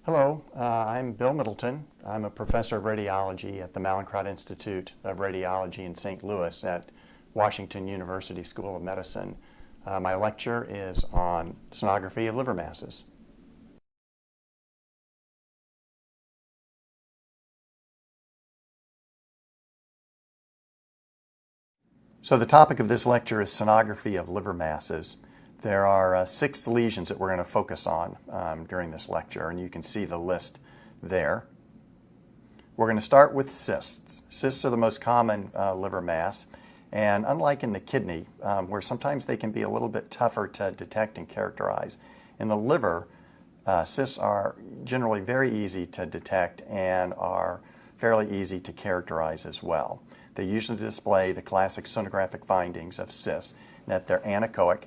Hello, I'm Bill Middleton. I'm a professor of radiology at the Mallinckrodt Institute of Radiology in St. Louis at Washington University School of Medicine. My lecture is on sonography of liver masses. So the topic of this lecture is sonography of liver masses. There are 6 lesions that we're going to focus on during this lecture, and you can see the list there. We're going to start with cysts. Cysts are the most common liver mass, and unlike in the kidney, where sometimes they can be a little bit tougher to detect and characterize, in the liver, cysts are generally very easy to detect and are fairly easy to characterize as well. They usually display the classic sonographic findings of cysts, that they're anechoic,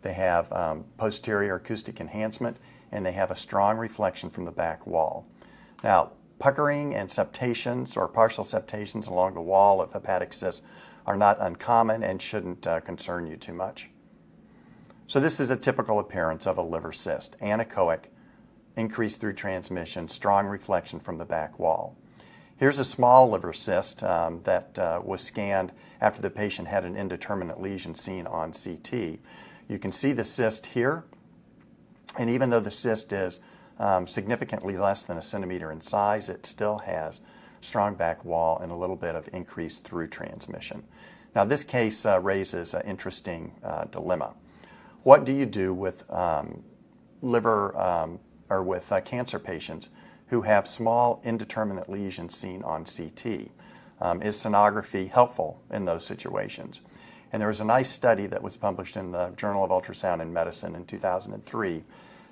they have posterior acoustic enhancement, and they have a strong reflection from the back wall. Now, puckering and septations or partial septations along the wall of hepatic cysts are not uncommon and shouldn't concern you too much. So this is a typical appearance of a liver cyst: anechoic, increased through transmission, strong reflection from the back wall. Here's a small liver cyst that was scanned after the patient had an indeterminate lesion seen on CT. You can see the cyst here, and even though the cyst is significantly less than a centimeter in size, it still has strong back wall and a little bit of increased through transmission. Now this case raises an interesting dilemma. What do you do with cancer patients who have small indeterminate lesions seen on CT? Is sonography helpful in those situations? And there was a nice study that was published in the Journal of Ultrasound in Medicine in 2003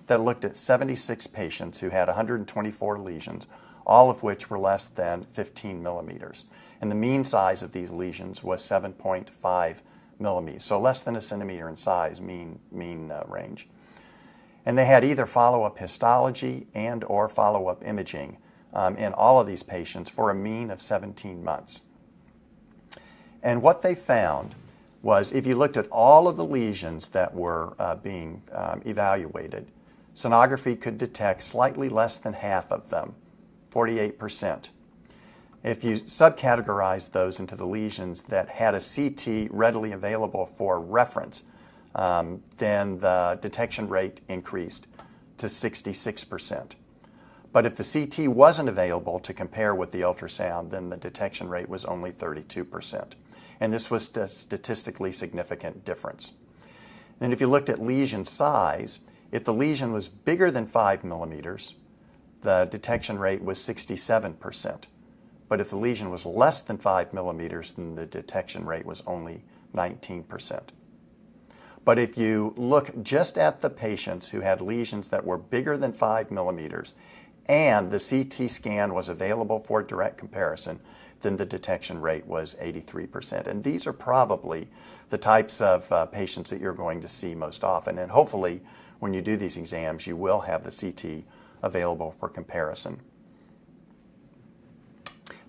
that looked at 76 patients who had 124 lesions, all of which were less than 15 millimeters. And the mean size of these lesions was 7.5 millimeters, so less than a centimeter in size, mean range. And they had either follow-up histology and or follow-up imaging in all of these patients for a mean of 17 months. And what they found was, if you looked at all of the lesions that were being evaluated, sonography could detect slightly less than half of them, 48%. If you subcategorized those into the lesions that had a CT readily available for reference, then the detection rate increased to 66%. But if the CT wasn't available to compare with the ultrasound, then the detection rate was only 32%. And this was a statistically significant difference. Then if you looked at lesion size, if the lesion was bigger than 5 millimeters, the detection rate was 67%. But if the lesion was less than 5 millimeters, then the detection rate was only 19%. But if you look just at the patients who had lesions that were bigger than 5 millimeters and the CT scan was available for direct comparison, then the detection rate was 83%. And these are probably the types of patients that you're going to see most often. And hopefully, when you do these exams, you will have the CT available for comparison.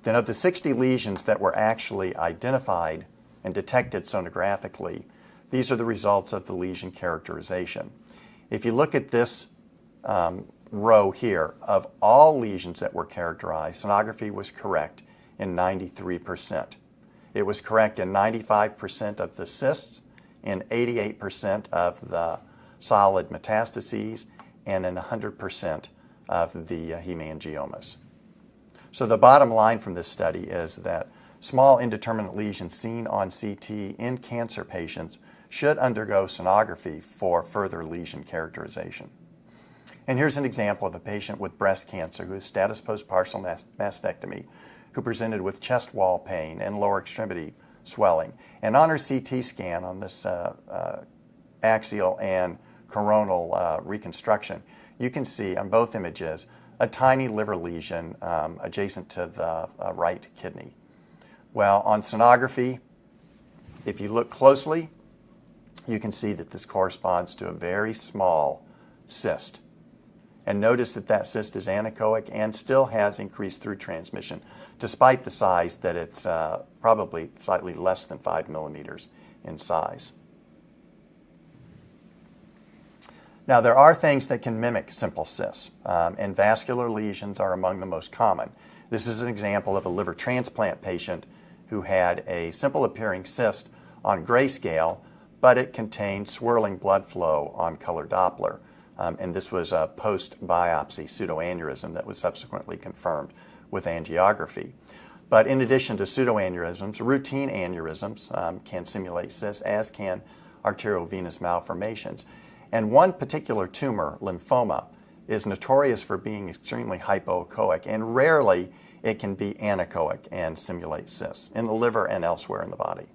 Then of the 60 lesions that were actually identified and detected sonographically, these are the results of the lesion characterization. If you look at this row here, of all lesions that were characterized, sonography was correct in 93%. It was correct in 95% of the cysts, in 88% of the solid metastases, and in 100% of the hemangiomas. So the bottom line from this study is that small indeterminate lesions seen on CT in cancer patients should undergo sonography for further lesion characterization. And here's an example of a patient with breast cancer who is status post-partial mastectomy, who presented with chest wall pain and lower extremity swelling. And on her CT scan on this axial and coronal reconstruction, you can see on both images a tiny liver lesion adjacent to the right kidney. Well, on sonography, if you look closely, you can see that this corresponds to a very small cyst. And notice that that cyst is anechoic and still has increased through transmission, despite the size that it's probably slightly less than 5 millimeters in size. Now, there are things that can mimic simple cysts, and vascular lesions are among the most common. This is an example of a liver transplant patient who had a simple appearing cyst on grayscale, but it contained swirling blood flow on color Doppler. And this was a post-biopsy pseudoaneurysm that was subsequently confirmed with angiography. But in addition to pseudoaneurysms, routine aneurysms can simulate cysts, as can arteriovenous malformations. And one particular tumor, lymphoma, is notorious for being extremely hypoechoic, and rarely it can be anechoic and simulate cysts in the liver and elsewhere in the body.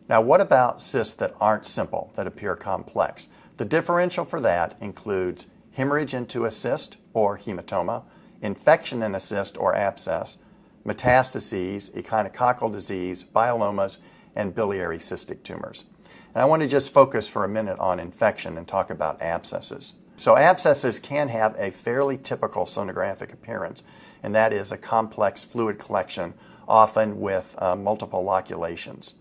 Now, what about cysts that aren't simple, that appear complex? The differential for that includes hemorrhage into a cyst or hematoma, infection in a cyst or abscess, metastases, echinococcal disease, biliomas, and biliary cystic tumors. And I want to just focus for a minute on infection and talk about abscesses. So abscesses can have a fairly typical sonographic appearance, and that is a complex fluid collection, often with multiple loculations.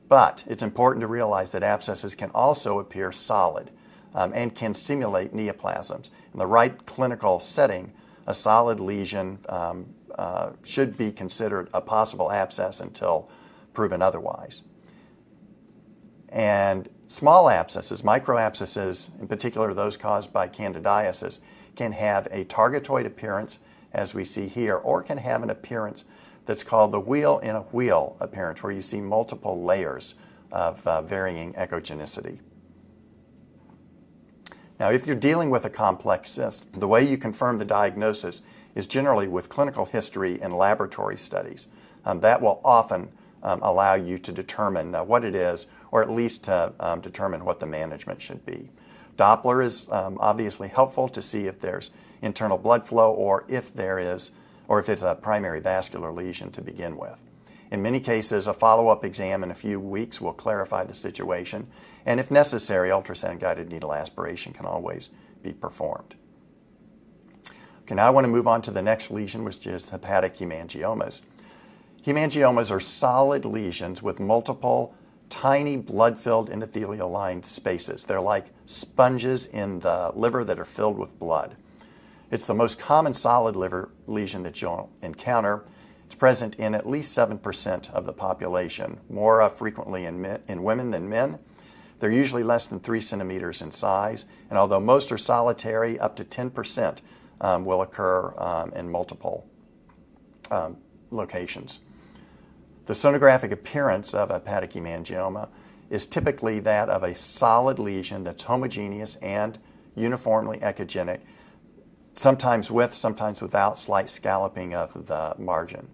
But it's important to realize that abscesses can also appear solid and can simulate neoplasms. In the right clinical setting, a solid lesion should be considered a possible abscess until proven otherwise. And small abscesses, microabscesses, in particular those caused by candidiasis, can have a targetoid appearance, as we see here, or can have an appearance that's called the wheel in a wheel appearance, where you see multiple layers of varying echogenicity. Now, if you're dealing with a complex cyst, the way you confirm the diagnosis is generally with clinical history and laboratory studies. That will often allow you to determine what it is, or at least to determine what the management should be. Doppler is obviously helpful to see if there's internal blood flow, or if it's a primary vascular lesion to begin with. In many cases, a follow-up exam in a few weeks will clarify the situation, and if necessary, ultrasound-guided needle aspiration can always be performed. Okay, now I want to move on to the next lesion, which is hepatic hemangiomas. Hemangiomas are solid lesions with multiple tiny blood-filled endothelial-lined spaces. They're like sponges in the liver that are filled with blood. It's the most common solid liver lesion that you'll encounter. It's present in at least 7% of the population, more frequently in women than men. They're usually less than 3 centimeters in size, and although most are solitary, up to 10% will occur in multiple locations. The sonographic appearance of hepatic hemangioma is typically that of a solid lesion that's homogeneous and uniformly echogenic, sometimes with, sometimes without slight scalloping of the margin.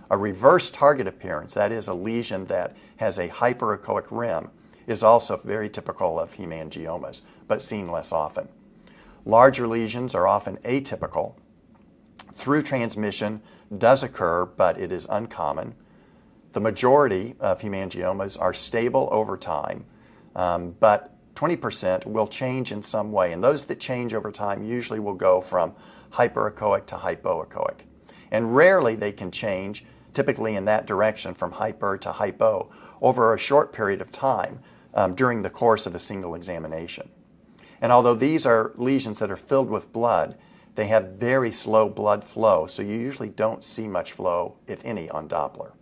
A reverse target appearance, that is a lesion that has a hyperechoic rim, is also very typical of hemangiomas, but seen less often. Larger lesions are often atypical. Through transmission does occur, but it is uncommon. The majority of hemangiomas are stable over time, but 20% will change in some way, and those that change over time usually will go from hyperechoic to hypoechoic. And rarely they can change, typically in that direction from hyper to hypo, over a short period of time during the course of a single examination. And although these are lesions that are filled with blood, they have very slow blood flow, so you usually don't see much flow, if any, on Doppler.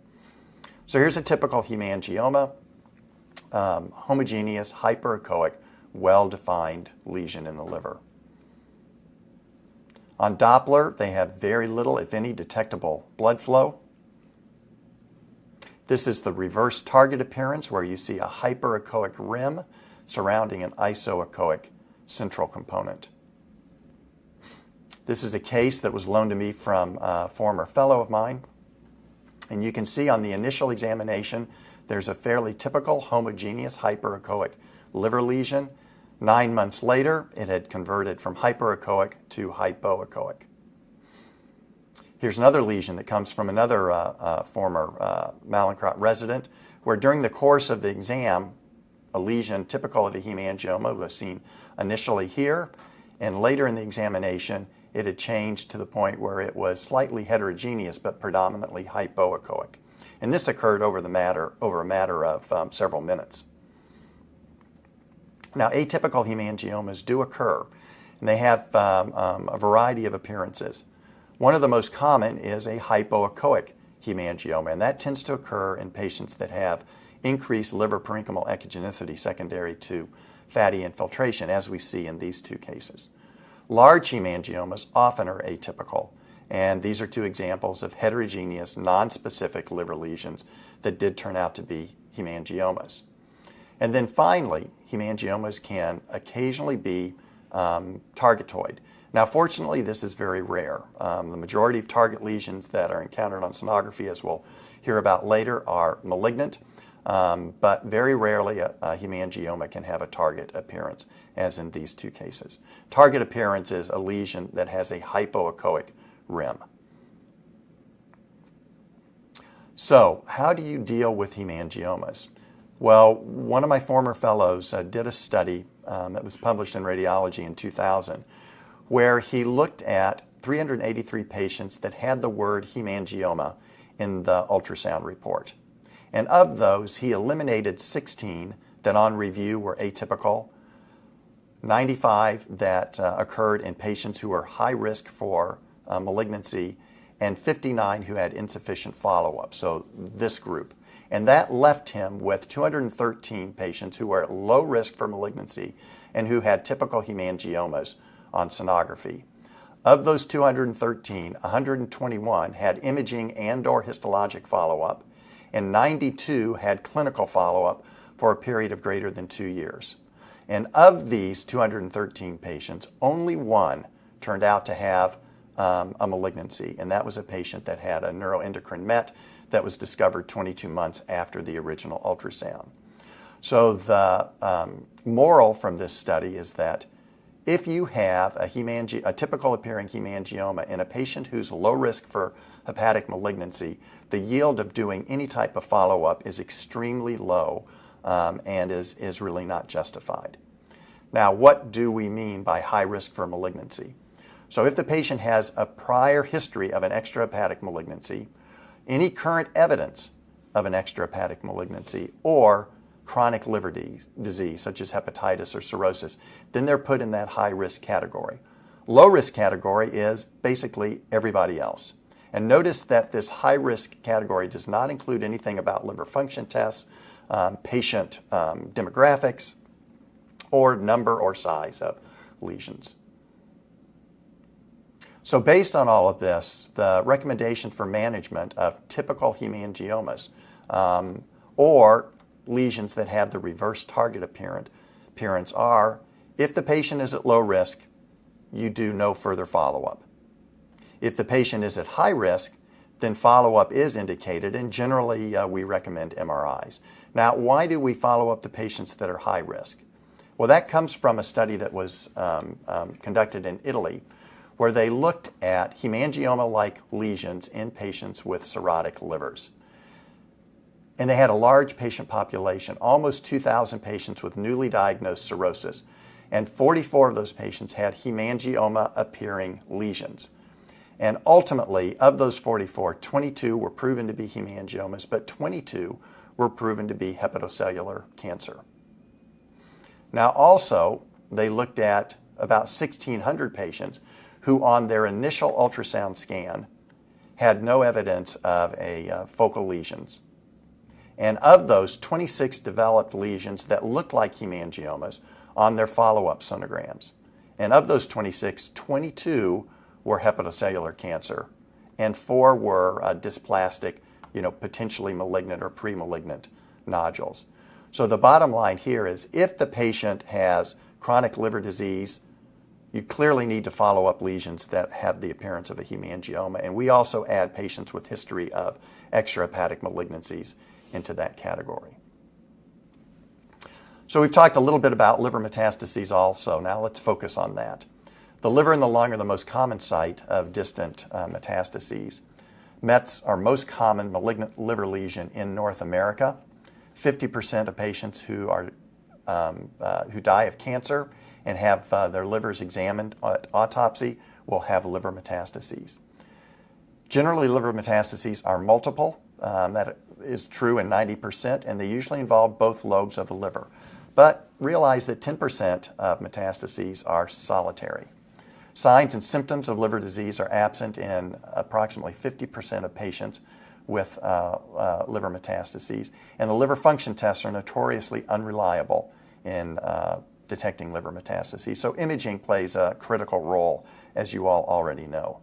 So here's a typical hemangioma, homogeneous, hyperechoic, well-defined lesion in the liver. On Doppler, they have very little, if any, detectable blood flow. This is the reverse target appearance, where you see a hyperechoic rim surrounding an isoechoic central component. This is a case that was loaned to me from a former fellow of mine. And you can see on the initial examination, there's a fairly typical homogeneous hyperechoic liver lesion. 9 months later, it had converted from hyperechoic to hypoechoic. Here's another lesion that comes from another former Mallinckrodt resident, where during the course of the exam, a lesion typical of a hemangioma was seen initially here, and later in the examination, it had changed to the point where it was slightly heterogeneous but predominantly hypoechoic. And this occurred over a matter of several minutes. Now, atypical hemangiomas do occur, and they have a variety of appearances. One of the most common is a hypoechoic hemangioma, and that tends to occur in patients that have increased liver parenchymal echogenicity secondary to fatty infiltration, as we see in these two cases. Large hemangiomas often are atypical, and these are two examples of heterogeneous, nonspecific liver lesions that did turn out to be hemangiomas. And then finally, hemangiomas can occasionally be targetoid. Now, fortunately, this is very rare. The majority of target lesions that are encountered on sonography, as we'll hear about later, are malignant, but very rarely a hemangioma can have a target appearance, as in these two cases. Target appearance is a lesion that has a hypoechoic rim. So, how do you deal with hemangiomas? Well, one of my former fellows did a study that was published in Radiology in 2000, where he looked at 383 patients that had the word hemangioma in the ultrasound report. And of those, he eliminated 16 that on review were atypical, 95 that occurred in patients who were high risk for malignancy, and 59 who had insufficient follow-up, so this group. And that left him with 213 patients who were at low risk for malignancy and who had typical hemangiomas on sonography. Of those 213, 121 had imaging and/or histologic follow-up, and 92 had clinical follow-up for a period of greater than 2 years. And of these 213 patients, only one turned out to have a malignancy, and that was a patient that had a neuroendocrine MET that was discovered 22 months after the original ultrasound. So the moral from this study is that if you have a typical appearing hemangioma in a patient who's low risk for hepatic malignancy, the yield of doing any type of follow-up is extremely low and is really not justified. Now, what do we mean by high risk for malignancy? So if the patient has a prior history of an extrahepatic malignancy, any current evidence of an extrahepatic malignancy, or chronic liver disease, such as hepatitis or cirrhosis, then they're put in that high-risk category. Low-risk category is basically everybody else. And notice that this high-risk category does not include anything about liver function tests, patient demographics, or number or size of lesions. So based on all of this, the recommendation for management of typical hemangiomas or lesions that have the reverse target appearance are, if the patient is at low risk, you do no further follow-up. If the patient is at high risk, then follow-up is indicated, and generally we recommend MRIs. Now, why do we follow up the patients that are high risk? Well, that comes from a study that was conducted in Italy, where they looked at hemangioma-like lesions in patients with cirrhotic livers. And they had a large patient population, almost 2,000 patients with newly diagnosed cirrhosis, and 44 of those patients had hemangioma-appearing lesions. And ultimately, of those 44, 22 were proven to be hemangiomas, but 22 were proven to be hepatocellular cancer. Now also, they looked at about 1,600 patients who on their initial ultrasound scan had no evidence of focal lesions. And of those, 26 developed lesions that looked like hemangiomas on their follow-up sonograms. And of those 26, 22 were hepatocellular cancer, and 4 were dysplastic, potentially malignant or pre-malignant nodules. So the bottom line here is if the patient has chronic liver disease, you clearly need to follow up lesions that have the appearance of a hemangioma. And we also add patients with history of extrahepatic malignancies into that category. So we've talked a little bit about liver metastases also. Now let's focus on that. The liver and the lung are the most common site of distant metastases. METs are most common malignant liver lesion in North America. 50% of patients who die of cancer and have their livers examined at autopsy will have liver metastases. Generally, liver metastases are multiple. That is true in 90%, and they usually involve both lobes of the liver. But realize that 10% of metastases are solitary. Signs and symptoms of liver disease are absent in approximately 50% of patients with liver metastases, and the liver function tests are notoriously unreliable in detecting liver metastases. So imaging plays a critical role, as you all already know.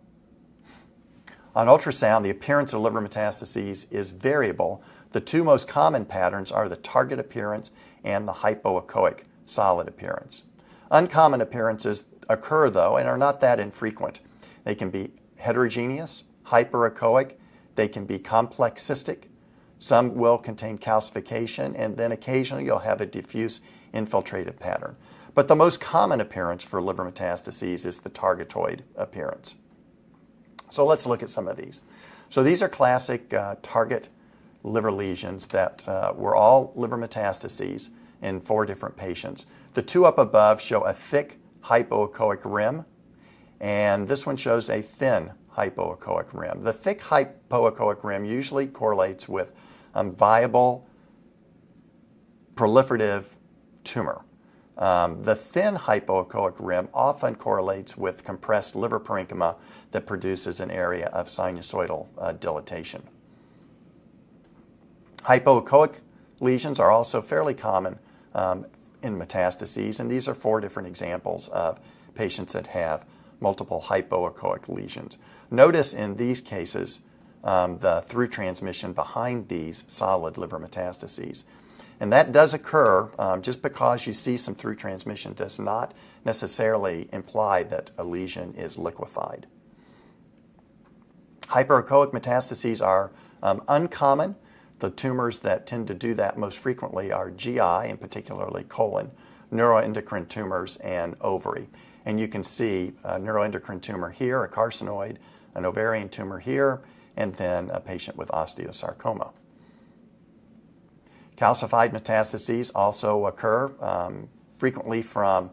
On ultrasound, the appearance of liver metastases is variable. The two most common patterns are the target appearance and the hypoechoic solid appearance. Uncommon appearances occur, though, and are not that infrequent. They can be heterogeneous, hyperechoic, they can be complex cystic, some will contain calcification, and then occasionally you'll have a diffuse infiltrative pattern. But the most common appearance for liver metastases is the targetoid appearance. So let's look at some of these. So these are classic target liver lesions that were all liver metastases in 4 different patients. The 2 up above show a thick hypoechoic rim, and this one shows a thin hypoechoic rim. The thick hypoechoic rim usually correlates with viable proliferative tumor. The thin hypoechoic rim often correlates with compressed liver parenchyma that produces an area of sinusoidal dilatation. Hypoechoic lesions are also fairly common in metastases, and these are 4 different examples of patients that have multiple hypoechoic lesions. Notice in these cases the through transmission behind these solid liver metastases. And that does occur. Just because you see some through transmission does not necessarily imply that a lesion is liquefied. Hyperechoic metastases are uncommon. The tumors that tend to do that most frequently are GI, and particularly colon, neuroendocrine tumors, and ovary. And you can see a neuroendocrine tumor here, a carcinoid, an ovarian tumor here, and then a patient with osteosarcoma. Calcified metastases also occur frequently from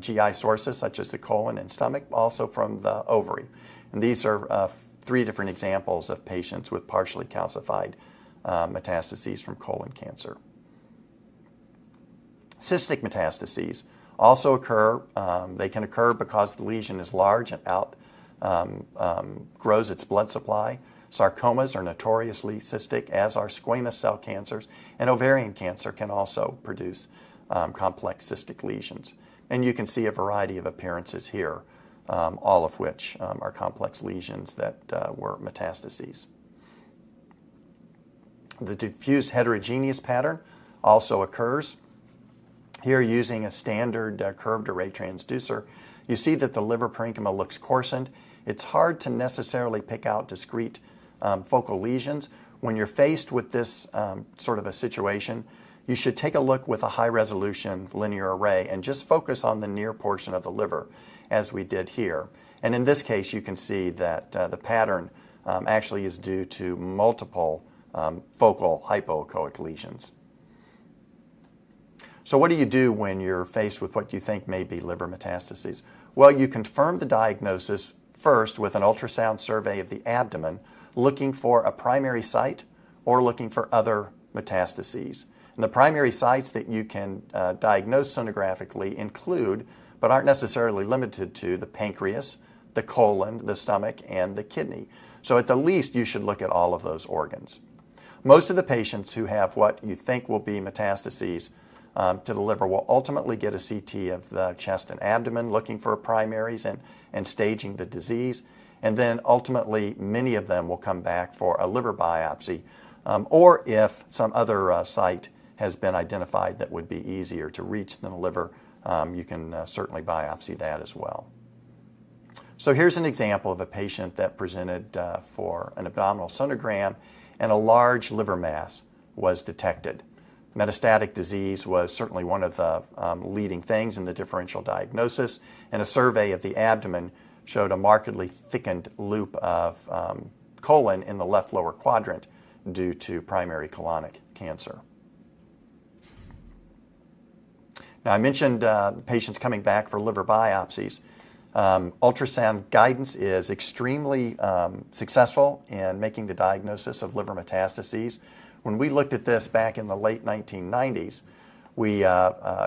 GI sources such as the colon and stomach, also from the ovary. And these are 3 different examples of patients with partially calcified metastases from colon cancer. Cystic metastases also occur. They can occur because the lesion is large and outgrows its blood supply. Sarcomas are notoriously cystic, as are squamous cell cancers, and ovarian cancer can also produce complex cystic lesions. And you can see a variety of appearances here, all of which are complex lesions that were metastases. The diffuse heterogeneous pattern also occurs. Here, using a standard curved array transducer, you see that the liver parenchyma looks coarsened. It's hard to necessarily pick out discrete focal lesions. When you're faced with this sort of a situation, you should take a look with a high-resolution linear array and just focus on the near portion of the liver, as we did here. And in this case, you can see that the pattern actually is due to multiple focal hypoechoic lesions. So what do you do when you're faced with what you think may be liver metastases? Well, you confirm the diagnosis first with an ultrasound survey of the abdomen, looking for a primary site or looking for other metastases. And the primary sites that you can diagnose sonographically include, but aren't necessarily limited to, the pancreas, the colon, the stomach, and the kidney. So at the least, you should look at all of those organs. Most of the patients who have what you think will be metastases to the liver will ultimately get a CT of the chest and abdomen, looking for primaries and staging the disease. And then ultimately, many of them will come back for a liver biopsy, or if some other site has been identified that would be easier to reach than the liver, you can certainly biopsy that as well. So here's an example of a patient that presented for an abdominal sonogram, and a large liver mass was detected. Metastatic disease was certainly one of the leading things in the differential diagnosis, and a survey of the abdomen showed a markedly thickened loop of colon in the left lower quadrant due to primary colonic cancer. Now, I mentioned patients coming back for liver biopsies. Ultrasound guidance is extremely successful in making the diagnosis of liver metastases. When we looked at this back in the late 1990s, We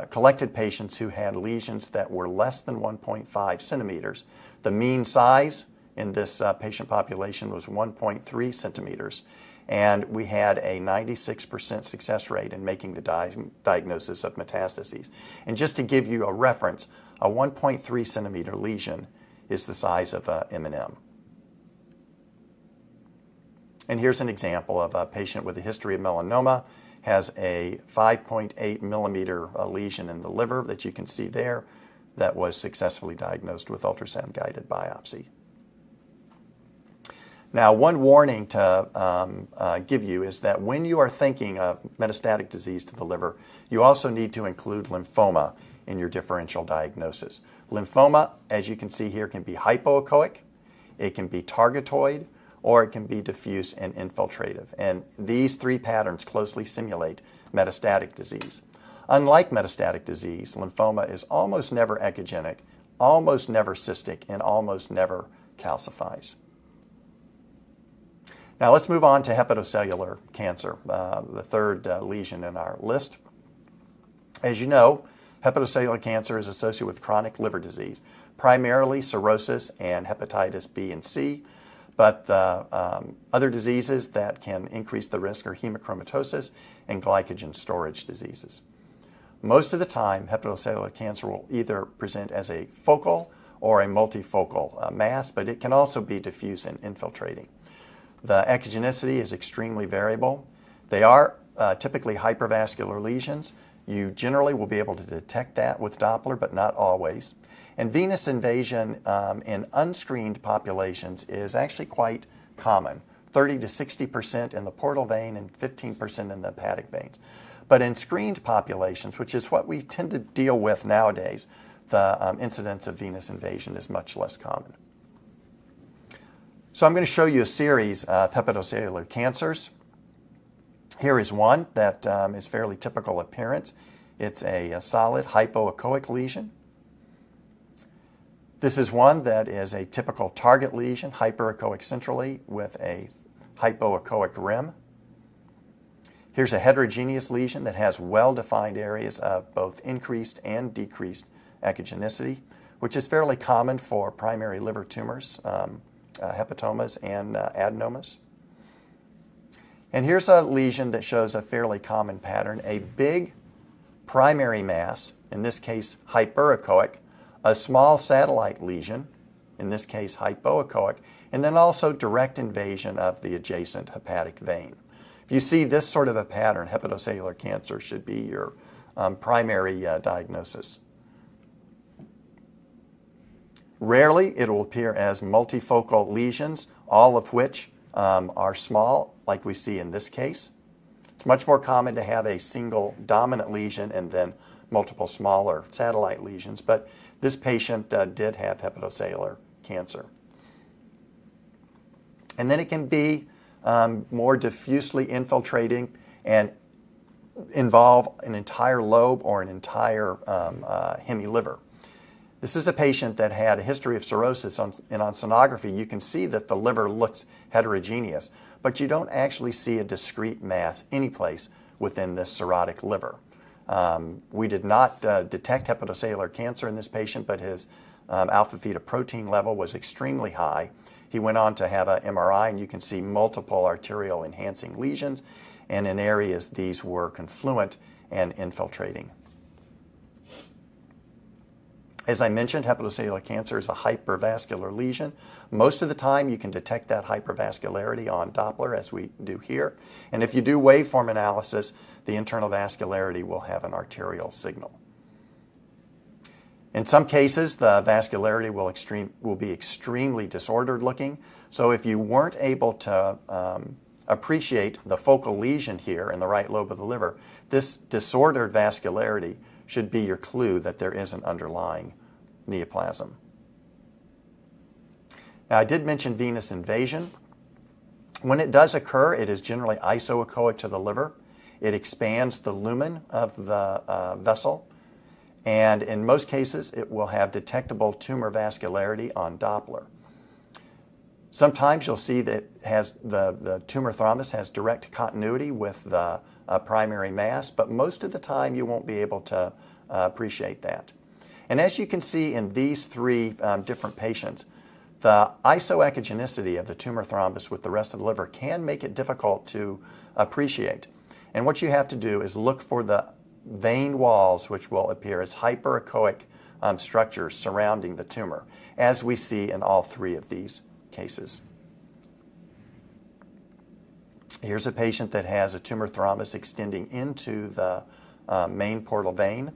collected patients who had lesions that were less than 1.5 centimeters. The mean size in this patient population was 1.3 centimeters, and we had a 96% success rate in making the diagnosis of metastases. And just to give you a reference, a 1.3 centimeter lesion is the size of a M&M. And here's an example of a patient with a history of melanoma, has a 5.8 millimeter lesion in the liver that you can see there that was successfully diagnosed with ultrasound-guided biopsy. Now, one warning to give you is that when you are thinking of metastatic disease to the liver, you also need to include lymphoma in your differential diagnosis. Lymphoma, as you can see here, can be hypoechoic, it can be targetoid, or it can be diffuse and infiltrative. And these three patterns closely simulate metastatic disease. Unlike metastatic disease, lymphoma is almost never echogenic, almost never cystic, and almost never calcifies. Now let's move on to hepatocellular cancer, the third lesion in our list. As you know, hepatocellular cancer is associated with chronic liver disease, primarily cirrhosis and hepatitis B and C, but other diseases that can increase the risk are hemochromatosis and glycogen storage diseases. Most of the time, hepatocellular cancer will either present as a focal or a multifocal mass, but it can also be diffuse and infiltrating. The echogenicity is extremely variable. They are typically hypervascular lesions. You generally will be able to detect that with Doppler, but not always. And venous invasion in unscreened populations is actually quite common, 30 to 60% in the portal vein and 15% in the hepatic veins. But in screened populations, which is what we tend to deal with nowadays, the incidence of venous invasion is much less common. So I'm going to show you a series of hepatocellular cancers. Here is one that is fairly typical appearance. It's a solid hypoechoic lesion. This is one that is a typical target lesion, hyperechoic centrally with a hypoechoic rim. Here's a heterogeneous lesion that has well-defined areas of both increased and decreased echogenicity, which is fairly common for primary liver tumors, hepatomas, and adenomas. And here's a lesion that shows a fairly common pattern, a big primary mass, in this case hyperechoic, a small satellite lesion, in this case hypoechoic, and then also direct invasion of the adjacent hepatic vein. If you see this sort of a pattern, hepatocellular cancer should be your primary diagnosis. Rarely, it will appear as multifocal lesions, all of which are small, like we see in this case. It's much more common to have a single dominant lesion and then multiple smaller satellite lesions, but this patient did have hepatocellular cancer. And then it can be more diffusely infiltrating and involve an entire lobe or an entire hemiliver. This is a patient that had a history of cirrhosis, and on sonography you can see that the liver looks heterogeneous, but you don't actually see a discrete mass anyplace within this cirrhotic liver. We did not detect hepatocellular cancer in this patient, but his alpha-theta protein level was extremely high. He went on to have an MRI, and you can see multiple arterial enhancing lesions, and in areas these were confluent and infiltrating. As I mentioned, hepatocellular cancer is a hypervascular lesion. Most of the time you can detect that hypervascularity on Doppler, as we do here. And if you do waveform analysis, the internal vascularity will have an arterial signal. In some cases, the vascularity will be extremely disordered looking. So if you weren't able to appreciate the focal lesion here in the right lobe of the liver, this disordered vascularity should be your clue that there is an underlying neoplasm. Now, I did mention venous invasion. When it does occur, it is generally isoechoic to the liver. It expands the lumen of the vessel, and in most cases, it will have detectable tumor vascularity on Doppler. Sometimes you'll see that the tumor thrombus has direct continuity with the a primary mass, but most of the time you won't be able to appreciate that. And as you can see in these three different patients, the isoechogenicity of the tumor thrombus with the rest of the liver can make it difficult to appreciate. And what you have to do is look for the vein walls, which will appear as hyperechoic structures surrounding the tumor, as we see in all three of these cases. Here's a patient that has a tumor thrombus extending into the main portal vein.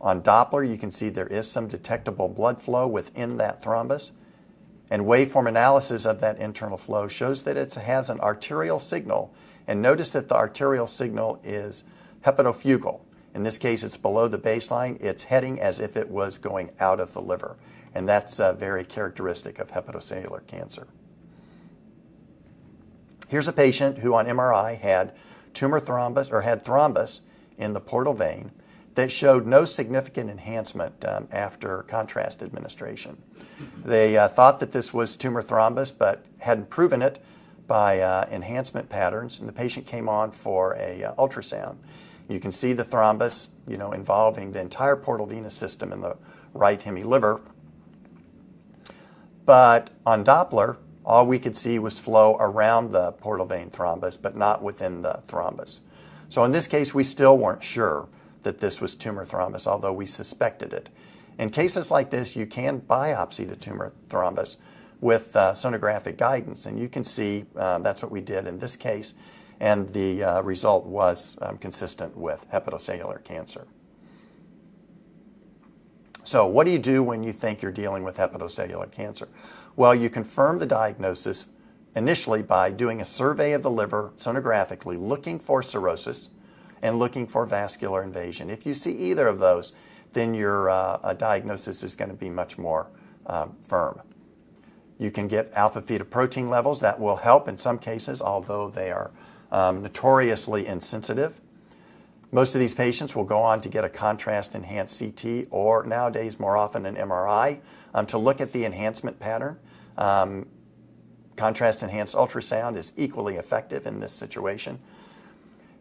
On Doppler, you can see there is some detectable blood flow within that thrombus. And waveform analysis of that internal flow shows that it has an arterial signal. And notice that the arterial signal is hepatofugal. In this case, it's below the baseline. It's heading as if it was going out of the liver. And that's very characteristic of hepatocellular cancer. Here's a patient who on MRI had tumor thrombus, or had thrombus in the portal vein that showed no significant enhancement after contrast administration. They thought that this was tumor thrombus, but hadn't proven it by enhancement patterns, and the patient came on for a ultrasound. You can see the thrombus, involving the entire portal venous system in the right hemiliver. But on Doppler, all we could see was flow around the portal vein thrombus, but not within the thrombus. So in this case, we still weren't sure that this was tumor thrombus, although we suspected it. In cases like this, you can biopsy the tumor thrombus with sonographic guidance, and you can see that's what we did in this case, and the result was consistent with hepatocellular cancer. So what do you do when you think you're dealing with hepatocellular cancer? Well, you confirm the diagnosis initially by doing a survey of the liver sonographically, looking for cirrhosis and looking for vascular invasion. If you see either of those, then your diagnosis is going to be much more firm. You can get alpha-fetoprotein levels. That will help in some cases, although they are notoriously insensitive. Most of these patients will go on to get a contrast-enhanced CT, or nowadays more often an MRI, to look at the enhancement pattern. Contrast-enhanced ultrasound is equally effective in this situation.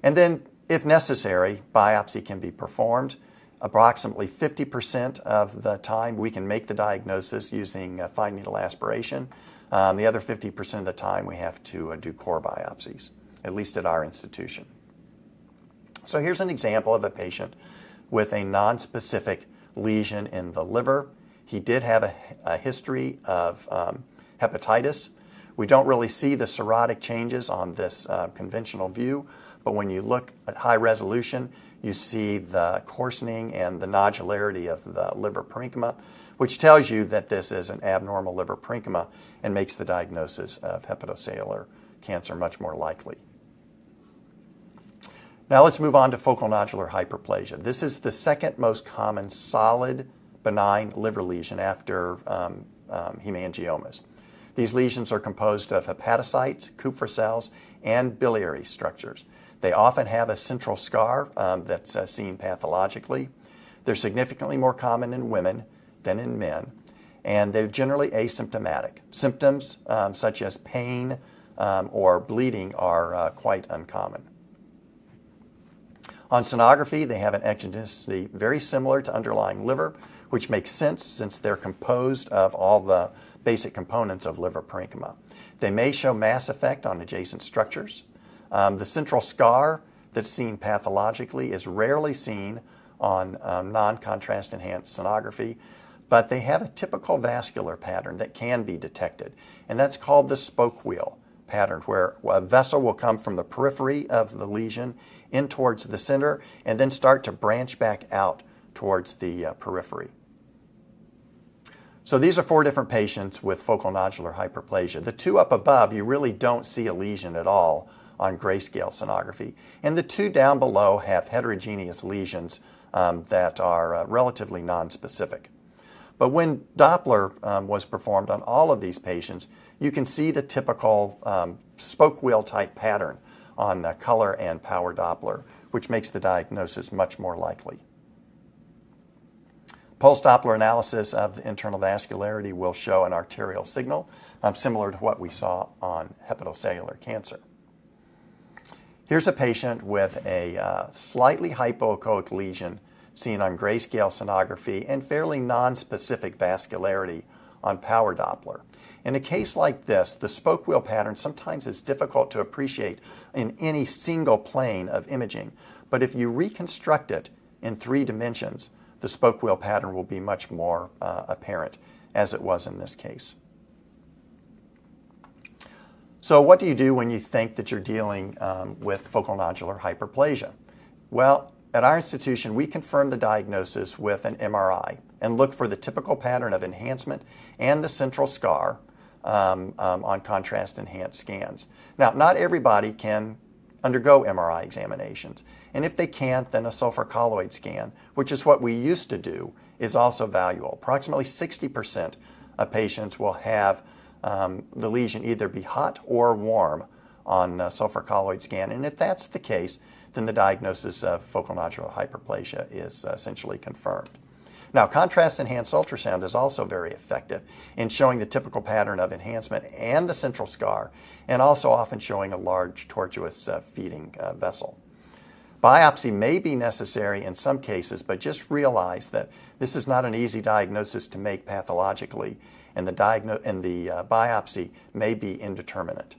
And then, if necessary, biopsy can be performed. Approximately 50% of the time we can make the diagnosis using fine needle aspiration. The other 50% of the time we have to do core biopsies, at least at our institution. So here's an example of a patient with a nonspecific lesion in the liver. He did have a history of hepatitis. We don't really see the cirrhotic changes on this conventional view, but when you look at high resolution, you see the coarsening and the nodularity of the liver parenchyma, which tells you that this is an abnormal liver parenchyma and makes the diagnosis of hepatocellular cancer much more likely. Now let's move on to focal nodular hyperplasia. This is the second most common solid benign liver lesion after hemangiomas. These lesions are composed of hepatocytes, Kupffer cells, and biliary structures. They often have a central scar that's seen pathologically. They're significantly more common in women than in men, and they're generally asymptomatic. Symptoms such as pain or bleeding are quite uncommon. On sonography, they have an echogenicity very similar to underlying liver, which makes sense since they're composed of all the basic components of liver parenchyma. They may show mass effect on adjacent structures. The central scar that's seen pathologically is rarely seen on non-contrast enhanced sonography, but they have a typical vascular pattern that can be detected, and that's called the spoke wheel pattern, where a vessel will come from the periphery of the lesion in towards the center and then start to branch back out towards the periphery. So these are 4 different patients with focal nodular hyperplasia. The 2 up above, you really don't see a lesion at all on grayscale sonography. And the 2 down below have heterogeneous lesions that are relatively nonspecific. But when Doppler was performed on all of these patients, you can see the typical spoke wheel type pattern on color and power Doppler, which makes the diagnosis much more likely. Pulse Doppler analysis of the internal vascularity will show an arterial signal, similar to what we saw on hepatocellular cancer. Here's a patient with a slightly hypoechoic lesion seen on grayscale sonography and fairly nonspecific vascularity on power Doppler. In a case like this, the spoke wheel pattern sometimes is difficult to appreciate in any single plane of imaging, but if you reconstruct it in 3 dimensions, the spoke wheel pattern will be much more apparent, as it was in this case. So what do you do when you think that you're dealing with focal nodular hyperplasia? Well, at our institution, we confirm the diagnosis with an MRI and look for the typical pattern of enhancement and the central scar on contrast-enhanced scans. Now, not everybody can undergo MRI examinations, and if they can't, then a sulfur colloid scan, which is what we used to do, is also valuable. Approximately 60% of patients will have the lesion either be hot or warm on sulfur colloid scan, and if that's the case, then the diagnosis of focal nodular hyperplasia is essentially confirmed. Now, contrast-enhanced ultrasound is also very effective in showing the typical pattern of enhancement and the central scar, and also often showing a large tortuous feeding vessel. Biopsy may be necessary in some cases, but just realize that this is not an easy diagnosis to make pathologically, and the biopsy may be indeterminate.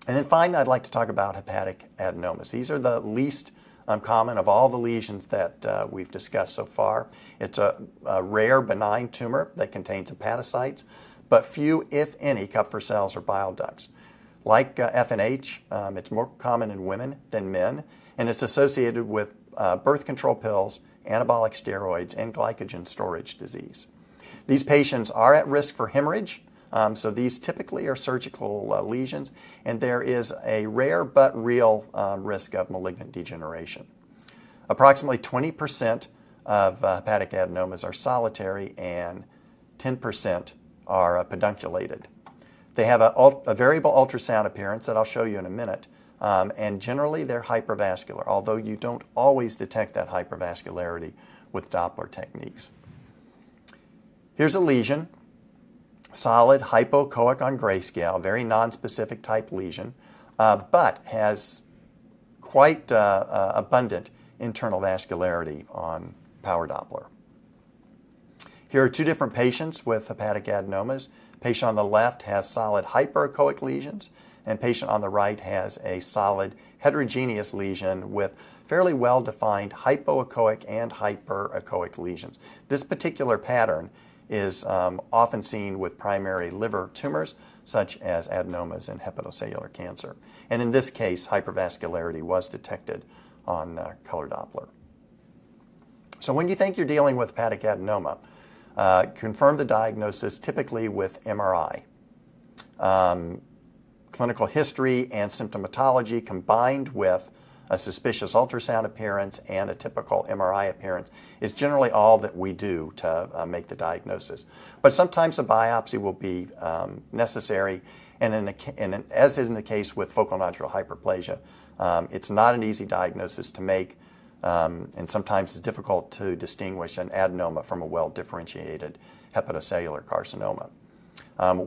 And then finally, I'd like to talk about hepatic adenomas. These are the least common of all the lesions that we've discussed so far. It's a rare benign tumor that contains hepatocytes, but few, if any, Kupffer cells or bile ducts. Like FNH, it's more common in women than men, and it's associated with birth control pills, anabolic steroids, and glycogen storage disease. These patients are at risk for hemorrhage, so these typically are surgical lesions, and there is a rare but real risk of malignant degeneration. Approximately 20% of hepatic adenomas are solitary, and 10% are pedunculated. They have a variable ultrasound appearance that I'll show you in a minute, and generally they're hypervascular, although you don't always detect that hypervascularity with Doppler techniques. Here's a lesion, solid hypoechoic on grayscale, very nonspecific type lesion, but has quite abundant internal vascularity on power Doppler. Here are 2 different patients with hepatic adenomas. Patient on the left has solid hyperechoic lesions, and patient on the right has a solid heterogeneous lesion with fairly well-defined hypoechoic and hyperechoic lesions. This particular pattern is often seen with primary liver tumors, such as adenomas and hepatocellular cancer. And in this case, hypervascularity was detected on color Doppler. So when you think you're dealing with hepatic adenoma, confirm the diagnosis typically with MRI. Clinical history and symptomatology combined with a suspicious ultrasound appearance and a typical MRI appearance is generally all that we do to make the diagnosis. But sometimes a biopsy will be necessary, and as is in the case with focal nodular hyperplasia, it's not an easy diagnosis to make, and sometimes it's difficult to distinguish an adenoma from a well-differentiated hepatocellular carcinoma.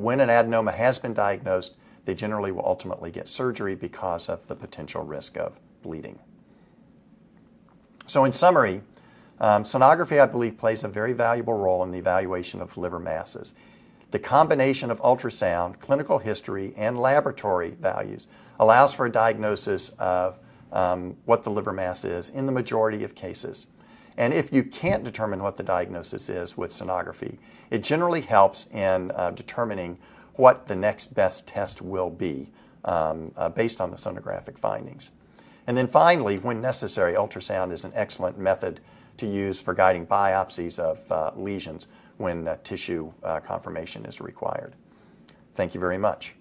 When an adenoma has been diagnosed, they generally will ultimately get surgery because of the potential risk of bleeding. So in summary, sonography, I believe, plays a very valuable role in the evaluation of liver masses. The combination of ultrasound, clinical history, and laboratory values allows for a diagnosis of what the liver mass is in the majority of cases. And if you can't determine what the diagnosis is with sonography, it generally helps in determining what the next best test will be based on the sonographic findings. And then finally, when necessary, ultrasound is an excellent method to use for guiding biopsies of lesions when tissue confirmation is required. Thank you very much.